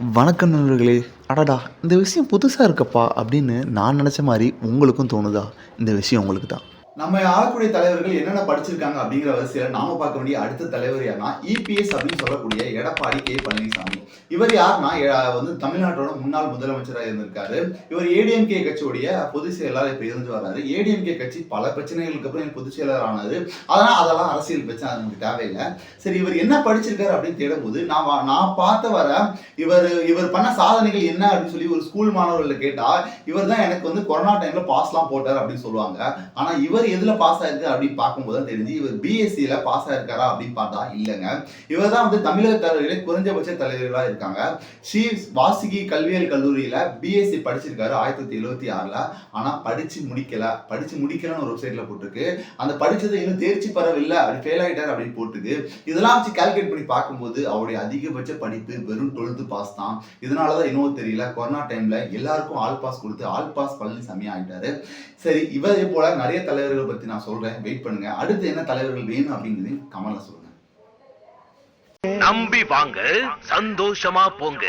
வணக்கம் நண்பர்களே. அடடா! இந்த விஷயம் புதுசா இருக்கப்பா அப்படின்னு நான் நெனச்ச மாரி உங்களுக்கும் தோணுதா? இந்த விஷயம் உங்களுக்கு தான். நம்ம ஆளக்கூடிய தலைவர்கள் என்னென்ன படிச்சிருக்காங்க அப்படிங்கிற வரிசையில நாம பார்க்க வேண்டிய அடுத்த தலைவர் யாருன்னா இபிஎஸ் அப்படின்னு சொல்லக்கூடிய எடப்பாடி கே பழனிசாமி. இவர் யாருன்னா வந்து தமிழ்நாட்டோட முன்னாள் முதலமைச்சராக இருந்திருக்காரு. இவர் ஏடிஎம்கே கட்சியுடைய பொதுச் செயலாளர் இப்ப இருந்து வர்றாரு. ஏடிஎம்கே கட்சி பல பிரச்சனைகளுக்கு அப்புறம் பொதுச் செயலாளர் ஆனது. அதெல்லாம் அரசியல் பிரச்சனை, அது நமக்கு தேவையில்லை. சரி, இவர் என்ன படிச்சிருக்காரு அப்படின்னு தேடும்போது நான் பார்த்த வர இவர் பண்ண சாதனைகள் என்ன அப்படின்னு சொல்லி ஒரு ஸ்கூல் மாணவர்கள் கேட்டா இவர் தான் எனக்கு வந்து கொரோனா டைம்ல பாஸ்லாம் போட்டார் அப்படின்னு சொல்லுவாங்க. ஆனா இவர் எதுல பாஸ் ஆயிருக்கு அப்படின்னு பார்க்கும்போது தான் தெரிஞ்சு இவர் பிஎஸ்சியில பாஸ் ஆயிருக்காரா அப்படின்னு பார்த்தா இல்லைங்க. இவர் தான் வந்து தமிழக தலைவர்களே குறைஞ்சபட்ச தலைவர்களா இருக்காங்க. ஸ்ரீ வாசுகி கல்வியியல் கல்லூரியில பிஎஸ்சி படிச்சிருக்காரு 1976ல. ஆனா படிச்சு முடிக்கலன்னு ஒரு வெப்சைட்ல போட்டிருக்கு. அந்த படிச்சதை இன்னும் தேர்ச்சி பெறவில்லை, அப்படி ஃபெயில் ஆயிட்டாரு அப்படின்னு போட்டுருக்கு. இதெல்லாம் வச்சு கால்குலேட் பண்ணி பார்க்கும்போது அவருடைய அதிகபட்ச படிப்பு வெறும் 12th பாஸ் தான். இதனாலதான் இன்னும் தெரியல கொரோனா டைம்ல எல்லாருக்கும் ஆல் பாஸ் கொடுத்து ஆல் பாஸ் பழனிசாமி ஆயிட்டாரு. சரி, இவரை போல நிறைய தலைவர்கள் பத்தி நான் சொல்றேன், வெயிட் பண்ணுங்க. அடுத்து என்ன தலைவர்கள் வேணும் அப்படிங்கிறது கமெண்ட்ல சொல்லுங்க. நம்பி வாங்க, சந்தோஷமா போங்க.